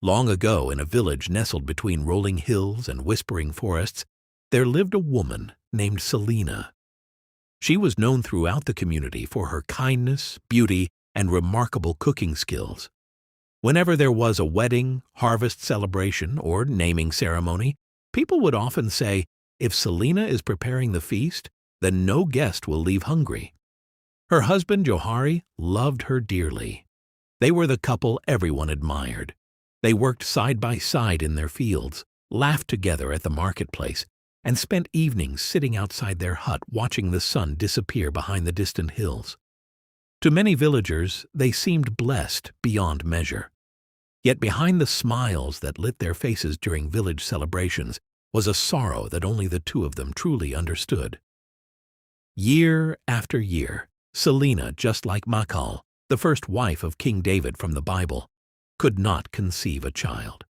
Long ago, in a village nestled between rolling hills and whispering forests, there lived a woman named Selina. She was known throughout the community for her kindness, beauty, and remarkable cooking skills. Whenever there was a wedding, harvest celebration, or naming ceremony, people would often say, "If Selina is preparing the feast, then no guest will leave hungry." Her husband, Johari, loved her dearly. They were the couple everyone admired. They worked side by side in their fields, laughed together at the marketplace, and spent evenings sitting outside their hut watching the sun disappear behind the distant hills. To many villagers, they seemed blessed beyond measure. Yet behind the smiles that lit their faces during village celebrations was a sorrow that only the two of them truly understood. Year after year, Selina, just like Michal, the first wife of King David from the Bible, could not conceive a child.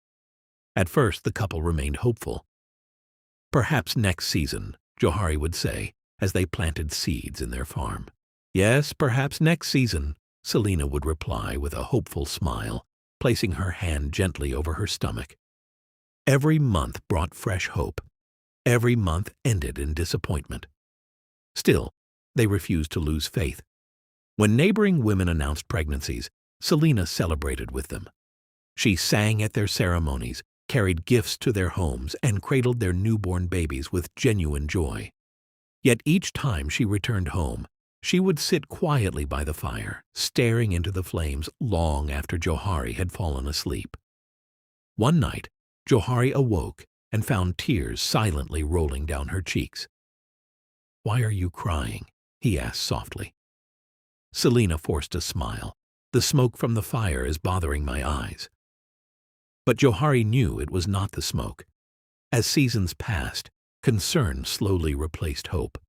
At first, the couple remained hopeful. "Perhaps next season," Johari would say, as they planted seeds in their farm. "Yes, perhaps next season," Selina would reply with a hopeful smile, placing her hand gently over her stomach. Every month brought fresh hope. Every month ended in disappointment. Still, they refused to lose faith. When neighboring women announced pregnancies, Selina celebrated with them. She sang at their ceremonies, carried gifts to their homes, and cradled their newborn babies with genuine joy. Yet each time she returned home, she would sit quietly by the fire, staring into the flames long after Johari had fallen asleep. One night, Johari awoke and found tears silently rolling down her cheeks. "Why are you crying?" he asked softly. Selina forced a smile. "The smoke from the fire is bothering my eyes." But Johari knew it was not the smoke. As seasons passed, concern slowly replaced hope.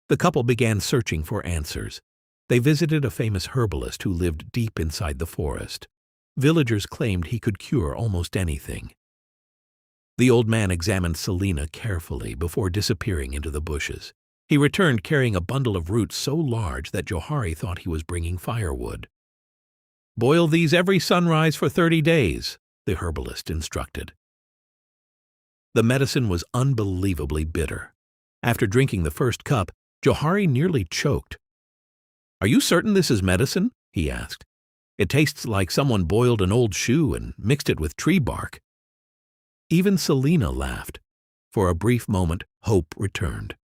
The couple began searching for answers. They visited a famous herbalist who lived deep inside the forest. Villagers claimed he could cure almost anything. The old man examined Selina carefully before disappearing into the bushes. He returned carrying a bundle of roots so large that Johari thought he was bringing firewood. "Boil these every sunrise for 30 days, the herbalist instructed. The medicine was unbelievably bitter. After drinking the first cup, Johari nearly choked. "Are you certain this is medicine?" he asked. "It tastes like someone boiled an old shoe and mixed it with tree bark." Even Selina laughed. For a brief moment, hope returned.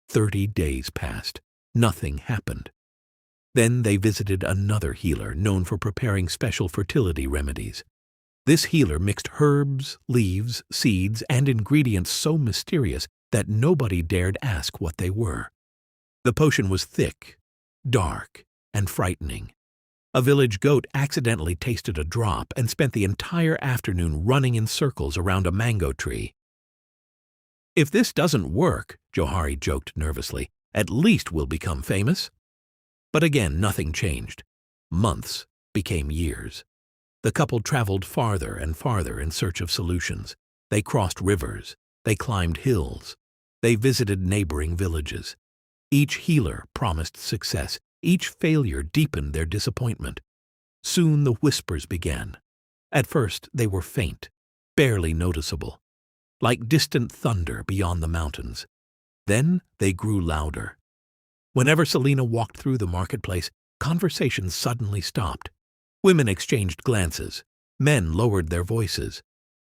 30 days passed. Nothing happened. Then they visited another healer known for preparing special fertility remedies. This healer mixed herbs, leaves, seeds, and ingredients so mysterious that nobody dared ask what they were. The potion was thick, dark, and frightening. A village goat accidentally tasted a drop and spent the entire afternoon running in circles around a mango tree. "If this doesn't work," Johari joked nervously, "at least we'll become famous." But again, nothing changed. Months became years. The couple traveled farther and farther in search of solutions. They crossed rivers. They climbed hills. They visited neighboring villages. Each healer promised success. Each failure deepened their disappointment. Soon the whispers began. At first they were faint, barely noticeable, like distant thunder beyond the mountains. Then they grew louder. Whenever Selina walked through the marketplace, conversation suddenly stopped. Women exchanged glances. Men lowered their voices.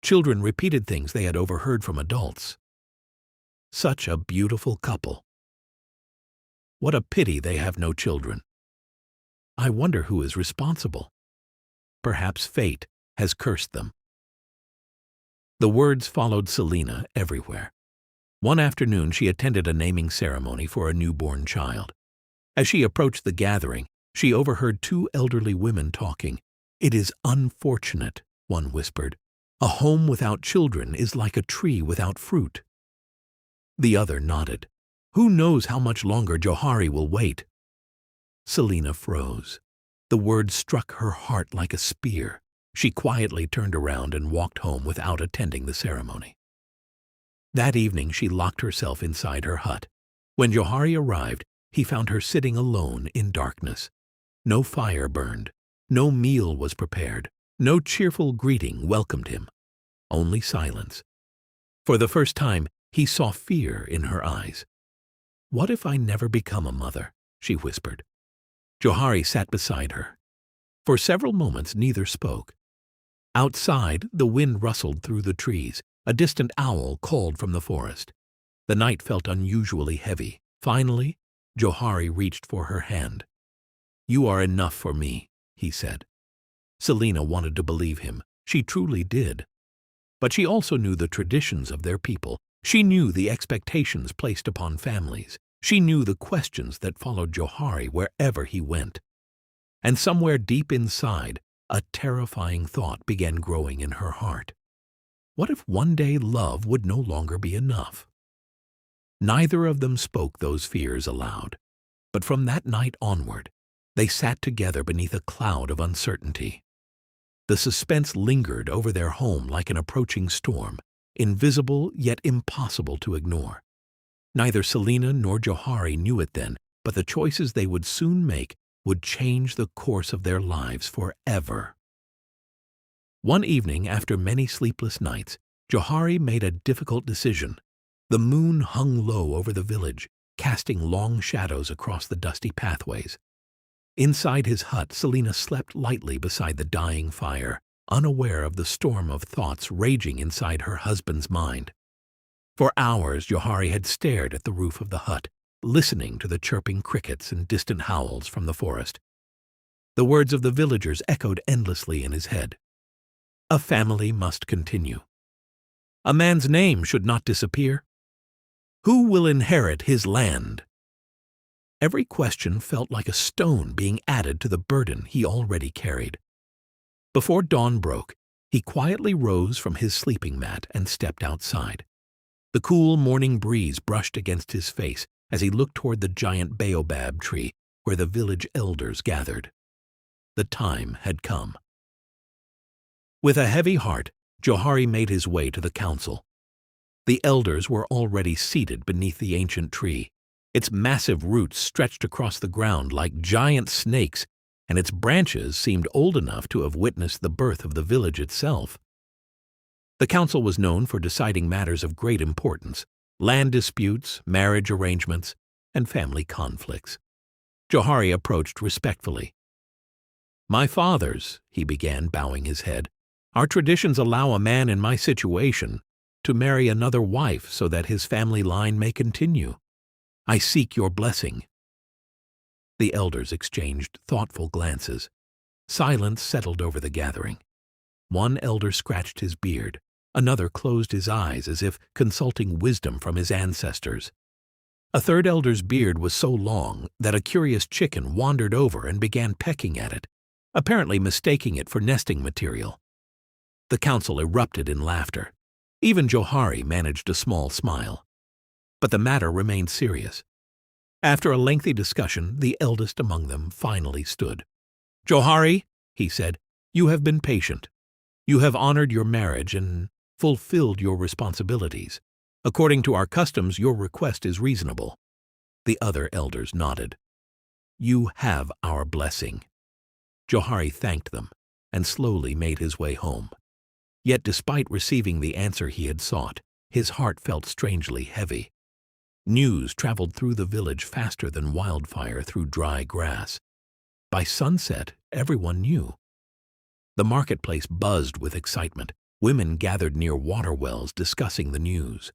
Children repeated things they had overheard from adults. Such a beautiful couple. What a pity they have no children. I wonder who is responsible. Perhaps fate has cursed them. The words followed Selina everywhere. One afternoon she attended a naming ceremony for a newborn child. As she approached the gathering, she overheard two elderly women talking. "It is unfortunate," one whispered. "A home without children is like a tree without fruit." The other nodded. "Who knows how much longer Johari will wait?" Selina froze. The words struck her heart like a spear. She quietly turned around and walked home without attending the ceremony. That evening she locked herself inside her hut. When Johari arrived, he found her sitting alone in darkness. No fire burned. No meal was prepared. No cheerful greeting welcomed him, only silence. For the first time, he saw fear in her eyes. "What if I never become a mother?" she whispered. Johari sat beside her. For several moments neither spoke. Outside, the wind rustled through the trees. A distant owl called from the forest. The night felt unusually heavy. Finally, Johari reached for her hand. "You are enough for me," he said. Selina wanted to believe him. She truly did. But she also knew the traditions of their people. She knew the expectations placed upon families. She knew the questions that followed Johari wherever he went. And somewhere deep inside, a terrifying thought began growing in her heart. What if one day love would no longer be enough? Neither of them spoke those fears aloud, but from that night onward, they sat together beneath a cloud of uncertainty. The suspense lingered over their home like an approaching storm, invisible yet impossible to ignore. Neither Selina nor Johari knew it then, but the choices they would soon make would change the course of their lives forever. One evening, after many sleepless nights, Johari made a difficult decision. The moon hung low over the village, casting long shadows across the dusty pathways. Inside his hut, Selina slept lightly beside the dying fire, unaware of the storm of thoughts raging inside her husband's mind. For hours, Johari had stared at the roof of the hut, listening to the chirping crickets and distant howls from the forest. The words of the villagers echoed endlessly in his head. A family must continue. A man's name should not disappear. Who will inherit his land? Every question felt like a stone being added to the burden he already carried. Before dawn broke, he quietly rose from his sleeping mat and stepped outside. The cool morning breeze brushed against his face as he looked toward the giant baobab tree where the village elders gathered. The time had come. With a heavy heart, Johari made his way to the council. The elders were already seated beneath the ancient tree. Its massive roots stretched across the ground like giant snakes, and its branches seemed old enough to have witnessed the birth of the village itself. The council was known for deciding matters of great importance: land disputes, marriage arrangements, and family conflicts. Johari approached respectfully. "My fathers," he began, bowing his head, "our traditions allow a man in my situation to marry another wife so that his family line may continue. I seek your blessing." The elders exchanged thoughtful glances. Silence settled over the gathering. One elder scratched his beard. Another closed his eyes as if consulting wisdom from his ancestors. A third elder's beard was so long that a curious chicken wandered over and began pecking at it, apparently mistaking it for nesting material. The council erupted in laughter. Even Johari managed a small smile. But the matter remained serious. After a lengthy discussion, the eldest among them finally stood. "Johari," he said, "you have been patient. You have honored your marriage and fulfilled your responsibilities. According to our customs, your request is reasonable." The other elders nodded. "You have our blessing." Johari thanked them and slowly made his way home. Yet despite receiving the answer he had sought, his heart felt strangely heavy. News traveled through the village faster than wildfire through dry grass. By sunset, everyone knew. The marketplace buzzed with excitement. Women gathered near water wells discussing the news.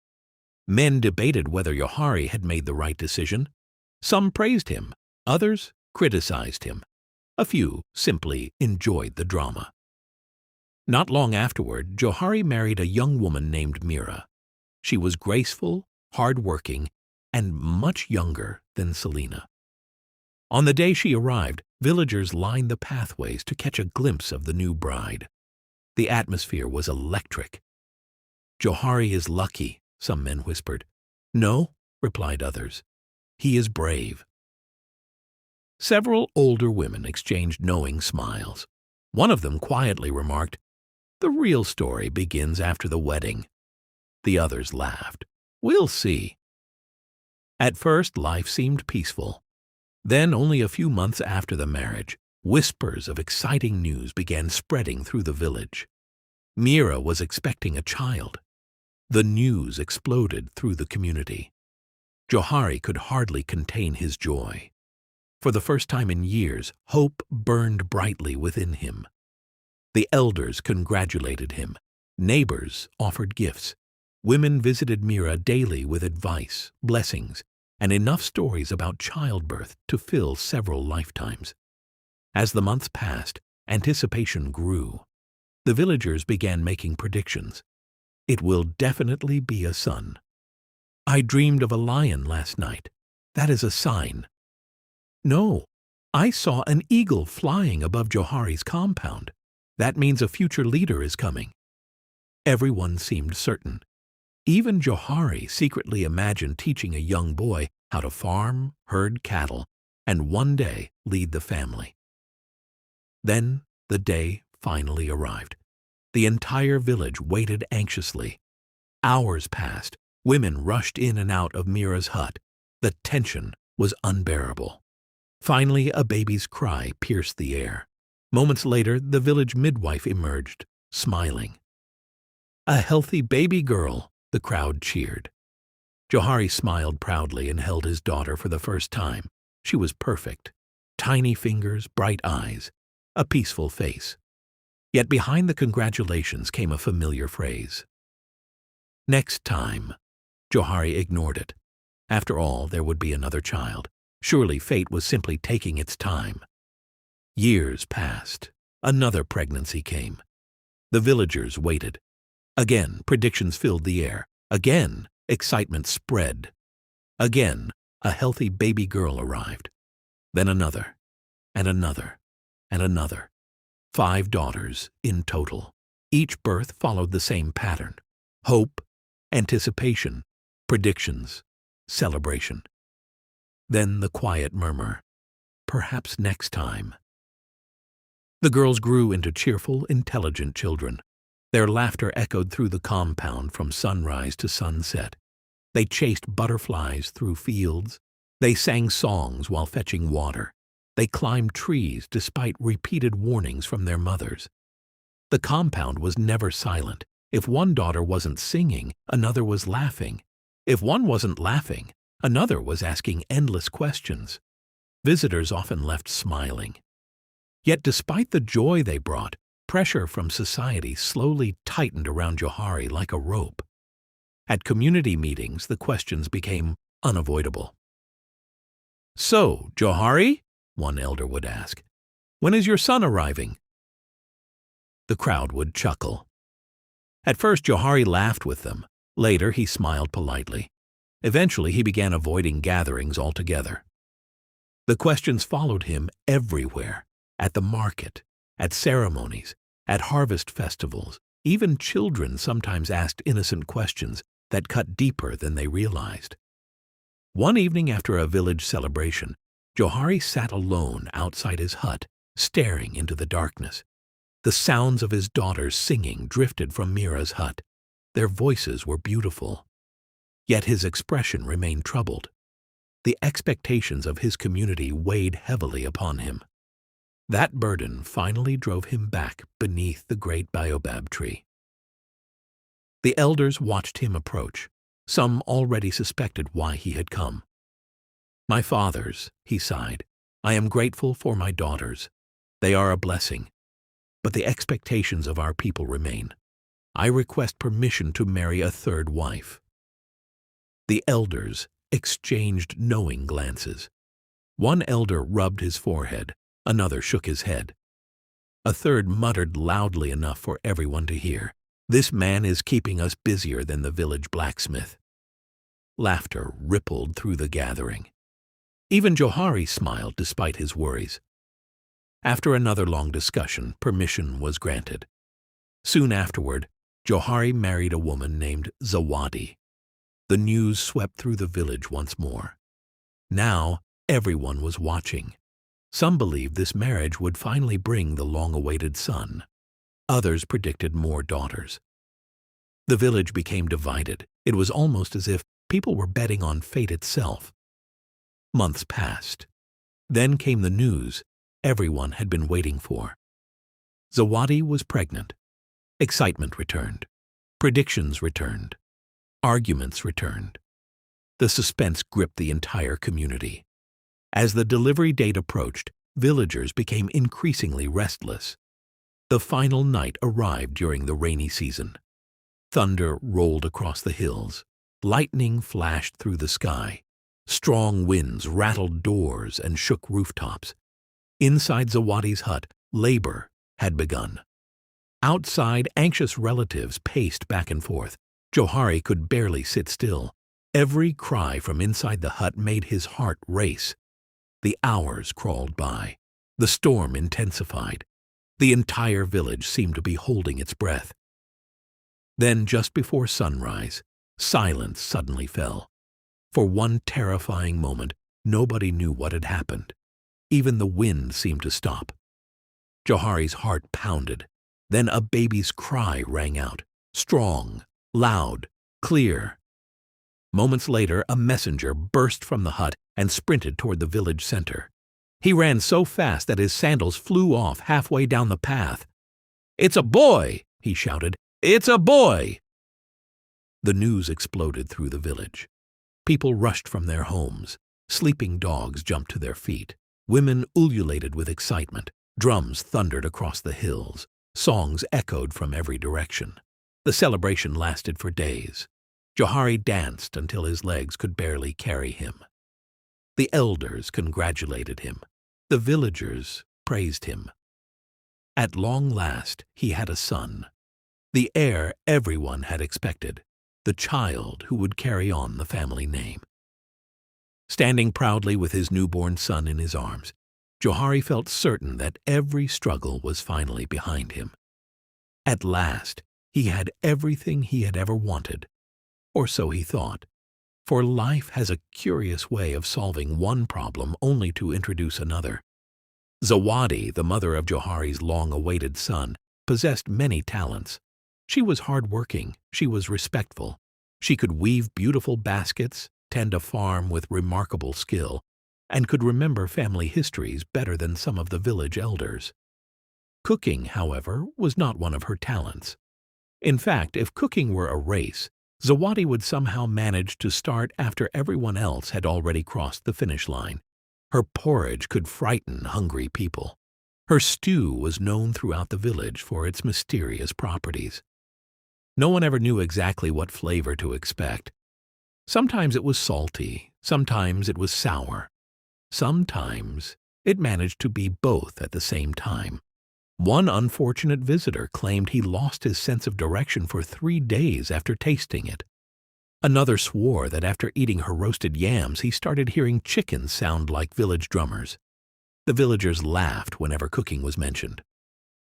Men debated whether Johari had made the right decision. Some praised him, others criticized him. A few simply enjoyed the drama. Not long afterward, Johari married a young woman named Mira. She was graceful, hard-working, and much younger than Selina. On the day she arrived, villagers lined the pathways to catch a glimpse of the new bride. The atmosphere was electric. "Johari is lucky," some men whispered. "No," replied others. "He is brave." Several older women exchanged knowing smiles. One of them quietly remarked, "The real story begins after the wedding." The others laughed. "We'll see." At first, life seemed peaceful. Then, only a few months after the marriage, Whispers of exciting news began spreading through the village. Mira was expecting a child. The news exploded through the community. Johari could hardly contain his joy. For the first time in years, hope burned brightly within him. The elders congratulated him. Neighbors offered gifts. Women visited Mira daily with advice, blessings, and enough stories about childbirth to fill several lifetimes. As the months passed, anticipation grew. The villagers began making predictions. It will definitely be a son. I dreamed of a lion last night. That is a sign. No, I saw an eagle flying above Johari's compound. That means a future leader is coming. Everyone seemed certain. Even Johari secretly imagined teaching a young boy how to farm, herd cattle, and one day lead the family. Then the day finally arrived. The entire village waited anxiously. Hours passed. Women rushed in and out of Mira's hut. The tension was unbearable. Finally, a baby's cry pierced the air. Moments later, the village midwife emerged, smiling. "A healthy baby girl," the crowd cheered. Johari smiled proudly and held his daughter for the first time. She was perfect. Tiny fingers, bright eyes, a peaceful face. Yet behind the congratulations came a familiar phrase. Next time. Johari ignored it. After all, there would be another child. Surely fate was simply taking its time. Years passed. Another pregnancy came. The villagers waited. Again, predictions filled the air. Again, excitement spread. Again, a healthy baby girl arrived. Then another, and another, and another. 5 daughters in total. Each birth followed the same pattern. Hope, anticipation, predictions, celebration. Then the quiet murmur, "Perhaps next time." The girls grew into cheerful, intelligent children. Their laughter echoed through the compound from sunrise to sunset. They chased butterflies through fields. They sang songs while fetching water. They climbed trees despite repeated warnings from their mothers. The compound was never silent. If one daughter wasn't singing, another was laughing. If one wasn't laughing, another was asking endless questions. Visitors often left smiling. Yet despite the joy they brought, pressure from society slowly tightened around Johari like a rope. At community meetings, the questions became unavoidable. "So, Johari," one elder would ask, "when is your son arriving?" The crowd would chuckle. At first, Johari laughed with them. Later, he smiled politely. Eventually, he began avoiding gatherings altogether. The questions followed him everywhere, at the market, at ceremonies, at harvest festivals. Even children sometimes asked innocent questions that cut deeper than they realized. One evening after a village celebration, Johari sat alone outside his hut, staring into the darkness. The sounds of his daughters singing drifted from Mira's hut. Their voices were beautiful. Yet his expression remained troubled. The expectations of his community weighed heavily upon him. That burden finally drove him back beneath the great baobab tree. The elders watched him approach. Some already suspected why he had come. "My fathers," he sighed, "I am grateful for my daughters. They are a blessing. But the expectations of our people remain. I request permission to marry a third wife." The elders exchanged knowing glances. One elder rubbed his forehead, another shook his head. A third muttered loudly enough for everyone to hear, "This man is keeping us busier than the village blacksmith." Laughter rippled through the gathering. Even Johari smiled despite his worries. After another long discussion, permission was granted. Soon afterward, Johari married a woman named Zawadi. The news swept through the village once more. Now everyone was watching. Some believed this marriage would finally bring the long-awaited son. Others predicted more daughters. The village became divided. It was almost as if people were betting on fate itself. Months passed. Then came the news. everyone had been waiting for. Zawadi was pregnant. Excitement returned. Predictions returned. Arguments returned. The suspense gripped the entire community. As the delivery date approached, villagers became increasingly restless. The final night arrived during the rainy season. Thunder rolled across the hills. Lightning flashed through the sky. Strong winds rattled doors and shook rooftops. Inside Zawadi's hut, labor had begun. Outside, anxious relatives paced back and forth. Johari could barely sit still. Every cry from inside the hut made his heart race. The hours crawled by. The storm intensified. The entire village seemed to be holding its breath. Then, just before sunrise, silence suddenly fell. For one terrifying moment, nobody knew what had happened. Even the wind seemed to stop. Johari's heart pounded. Then a baby's cry rang out, strong, loud, clear. Moments later, a messenger burst from the hut and sprinted toward the village center. He ran so fast that his sandals flew off halfway down the path. "It's a boy!" he shouted. "It's a boy!" The news exploded through the village. People rushed from their homes. Sleeping dogs jumped to their feet. Women ululated with excitement. Drums thundered across the hills. Songs echoed from every direction. The celebration lasted for days. Johari danced until his legs could barely carry him. The elders congratulated him. The villagers praised him. At long last, he had a son. The heir everyone had expected. The child who would carry on the family name. Standing proudly with his newborn son in his arms, Johari felt certain that every struggle was finally behind him. At last, he had everything he had ever wanted, or so he thought, for life has a curious way of solving one problem only to introduce another. Zawadi, the mother of Johari's long-awaited son, possessed many talents. She was hard-working, she was respectful. She could weave beautiful baskets, tend a farm with remarkable skill, and could remember family histories better than some of the village elders. Cooking, however, was not one of her talents. In fact, if cooking were a race, Zawadi would somehow manage to start after everyone else had already crossed the finish line. Her porridge could frighten hungry people. Her stew was known throughout the village for its mysterious properties. No one ever knew exactly what flavor to expect. Sometimes it was salty, sometimes it was sour. Sometimes it managed to be both at the same time. One unfortunate visitor claimed he lost his sense of direction for 3 days after tasting it. Another swore that after eating her roasted yams, he started hearing chickens sound like village drummers. The villagers laughed whenever cooking was mentioned.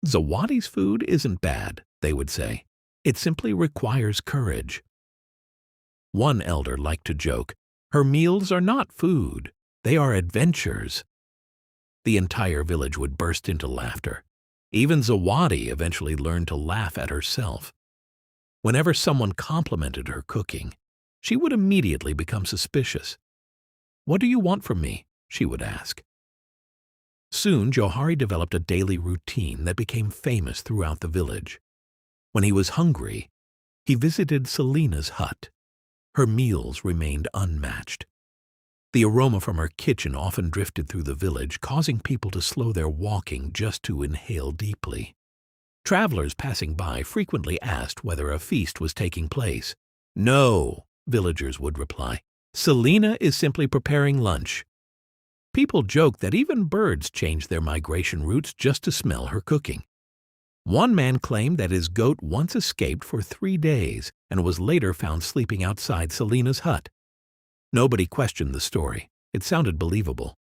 "Zawadi's food isn't bad," they would say. "It simply requires courage." One elder liked to joke, "Her meals are not food, they are adventures." The entire village would burst into laughter. Even Zawadi eventually learned to laugh at herself. Whenever someone complimented her cooking, she would immediately become suspicious. "What do you want from me?" she would ask. Soon, Johari developed a daily routine that became famous throughout the village. When he was hungry, he visited Selina's hut. Her meals remained unmatched. The aroma from her kitchen often drifted through the village, causing people to slow their walking just to inhale deeply. Travelers passing by frequently asked whether a feast was taking place. "No," villagers would reply. "Selina is simply preparing lunch." People joked that even birds changed their migration routes just to smell her cooking. One man claimed that his goat once escaped for 3 days and was later found sleeping outside Selina's hut. Nobody questioned the story. It sounded believable.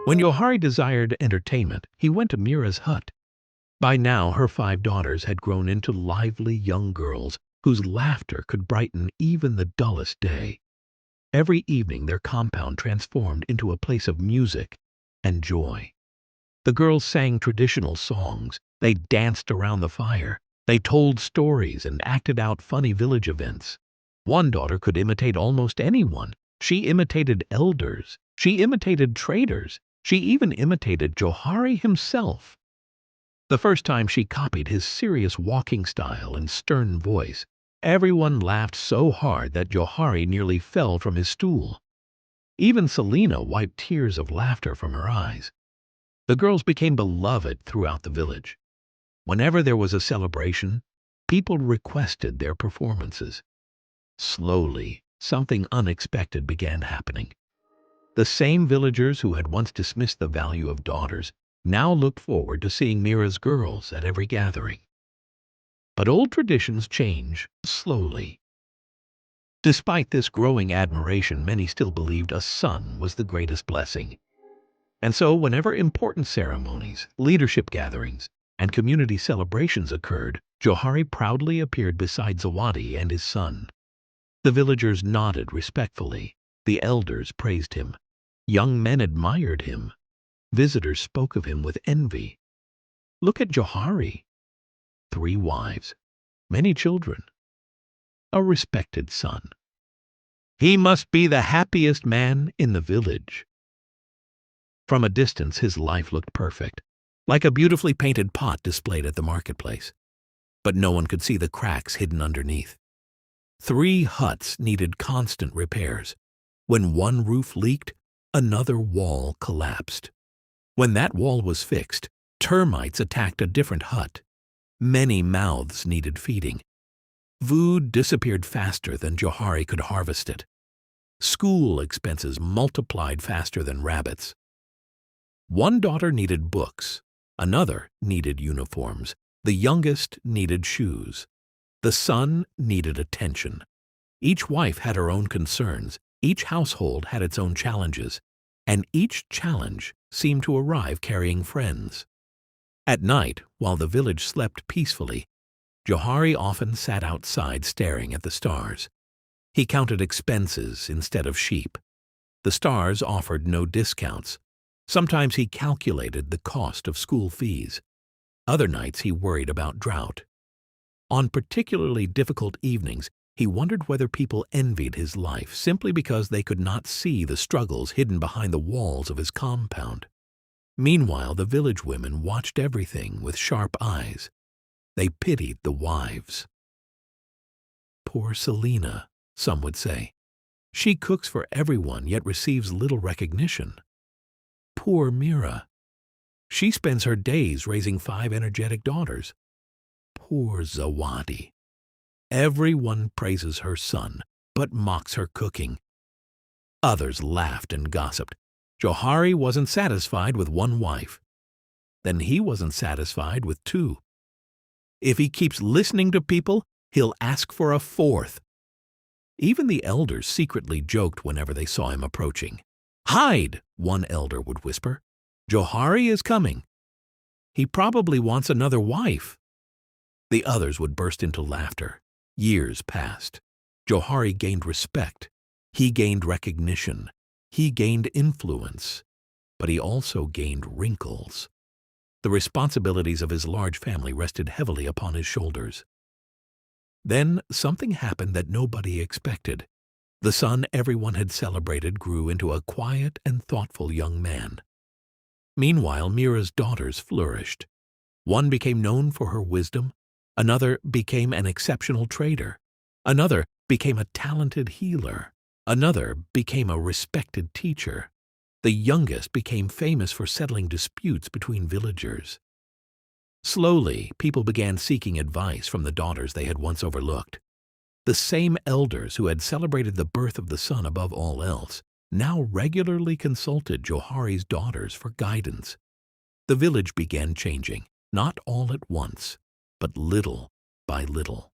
When Johari desired entertainment, he went to Mira's hut. By now, her 5 daughters had grown into lively young girls whose laughter could brighten even the dullest day. Every evening, their compound transformed into a place of music and joy. The girls sang traditional songs, they danced around the fire, they told stories and acted out funny village events. One daughter could imitate almost anyone. She imitated elders. She imitated traders. She even imitated Johari himself. The first time she copied his serious walking style and stern voice, everyone laughed so hard that Johari nearly fell from his stool. Even Selina wiped tears of laughter from her eyes. The girls became beloved throughout the village. Whenever there was a celebration, people requested their performances. Slowly, something unexpected began happening. The same villagers who had once dismissed the value of daughters now looked forward to seeing Mira's girls at every gathering. But old traditions change slowly. Despite this growing admiration, many still believed a son was the greatest blessing. And so whenever important ceremonies, leadership gatherings, and community celebrations occurred, Johari proudly appeared beside Zawadi and his son. The villagers nodded respectfully. The elders praised him. Young men admired him. Visitors spoke of him with envy. Look at Johari. 3 wives, many children, a respected son. He must be the happiest man in the village. From a distance, his life looked perfect, like a beautifully painted pot displayed at the marketplace. But no one could see the cracks hidden underneath. 3 huts needed constant repairs. When one roof leaked, another wall collapsed. When that wall was fixed, termites attacked a different hut. Many mouths needed feeding. Food disappeared faster than Johari could harvest it. School expenses multiplied faster than rabbits. One daughter needed books. Another needed uniforms. The youngest needed shoes. The son needed attention. Each wife had her own concerns. Each household had its own challenges. And each challenge seemed to arrive carrying friends. At night, while the village slept peacefully, Johari often sat outside staring at the stars. He counted expenses instead of sheep. The stars offered no discounts. Sometimes he calculated the cost of school fees. Other nights he worried about drought. On particularly difficult evenings, he wondered whether people envied his life simply because they could not see the struggles hidden behind the walls of his compound. Meanwhile, the village women watched everything with sharp eyes. They pitied the wives. Poor Selina, some would say. She cooks for everyone yet receives little recognition. Poor Mira. She spends her days raising 5 energetic daughters. Poor Zawadi. Everyone praises her son, but mocks her cooking. Others laughed and gossiped. Johari wasn't satisfied with 1 wife. Then he wasn't satisfied with 2. If he keeps listening to people, he'll ask for a 4th. Even the elders secretly joked whenever they saw him approaching. "Hide," one elder would whisper. "Johari is coming. He probably wants another wife." The others would burst into laughter. Years passed. Johari gained respect. He gained recognition. He gained influence. But he also gained wrinkles. The responsibilities of his large family rested heavily upon his shoulders. Then something happened that nobody expected. The son everyone had celebrated grew into a quiet and thoughtful young man. Meanwhile, Mira's daughters flourished. One became known for her wisdom. Another became an exceptional trader. Another became a talented healer. Another became a respected teacher. The youngest became famous for settling disputes between villagers. Slowly, people began seeking advice from the daughters they had once overlooked. The same elders who had celebrated the birth of the son above all else now regularly consulted Johari's daughters for guidance. The village began changing, not all at once, but little by little.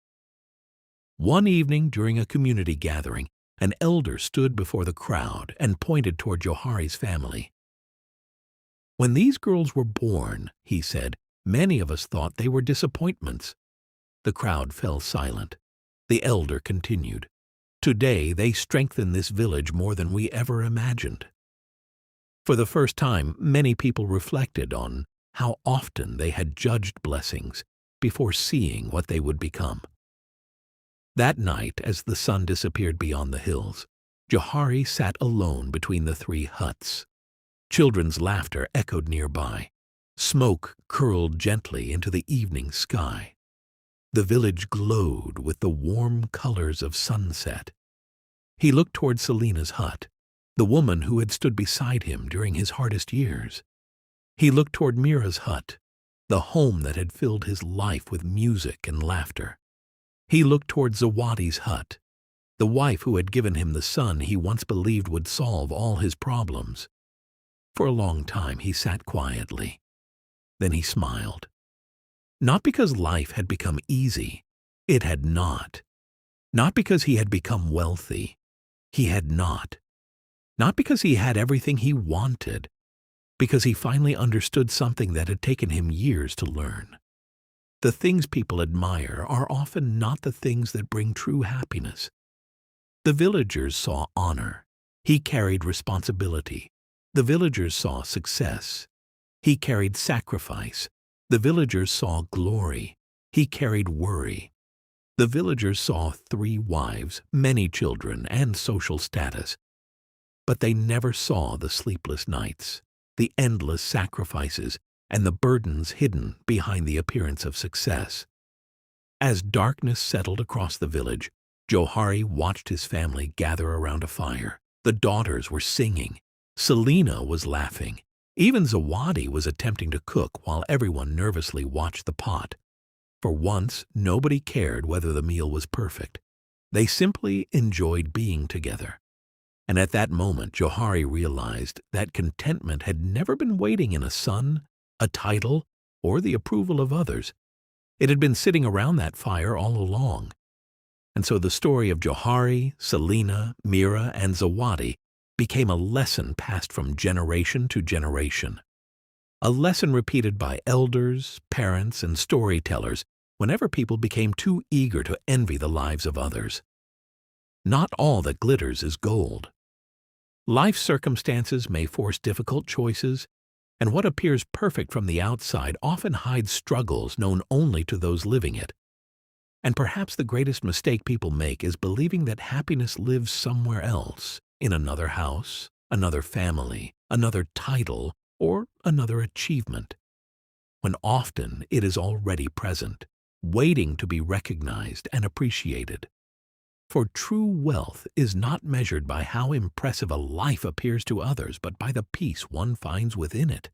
One evening during a community gathering, an elder stood before the crowd and pointed toward Johari's family. "When these girls were born," he said, "many of us thought they were disappointments." The crowd fell silent. The elder continued, "Today they strengthen this village more than we ever imagined." For the first time, many people reflected on how often they had judged blessings before seeing what they would become. That night, as the sun disappeared beyond the hills, Johari sat alone between the 3 huts. Children's laughter echoed nearby. Smoke curled gently into the evening sky. The village glowed with the warm colors of sunset. He looked toward Selina's hut, the woman who had stood beside him during his hardest years. He looked toward Mira's hut, the home that had filled his life with music and laughter. He looked toward Zawadi's hut, the wife who had given him the son he once believed would solve all his problems. For a long time he sat quietly. Then he smiled. Not because life had become easy. It had not. Not because he had become wealthy. He had not. Not because he had everything he wanted. Because he finally understood something that had taken him years to learn. The things people admire are often not the things that bring true happiness. The villagers saw honor. He carried responsibility. The villagers saw success. He carried sacrifice. The villagers saw glory. He carried worry. The villagers saw 3 wives, many children, and social status. But they never saw the sleepless nights, the endless sacrifices, and the burdens hidden behind the appearance of success. As darkness settled across the village, Johari watched his family gather around a fire. The daughters were singing. Selina was laughing. Even Zawadi was attempting to cook while everyone nervously watched the pot. For once, nobody cared whether the meal was perfect. They simply enjoyed being together. And at that moment, Johari realized that contentment had never been waiting in a son, a title, or the approval of others. It had been sitting around that fire all along. And so the story of Johari, Selina, Mira, and Zawadi became a lesson passed from generation to generation. A lesson repeated by elders, parents, and storytellers whenever people became too eager to envy the lives of others. Not all that glitters is gold. Life circumstances may force difficult choices, and what appears perfect from the outside often hides struggles known only to those living it. And perhaps the greatest mistake people make is believing that happiness lives somewhere else, in another house, another family, another title, or another achievement, when often it is already present, waiting to be recognized and appreciated. For true wealth is not measured by how impressive a life appears to others, but by the peace one finds within it.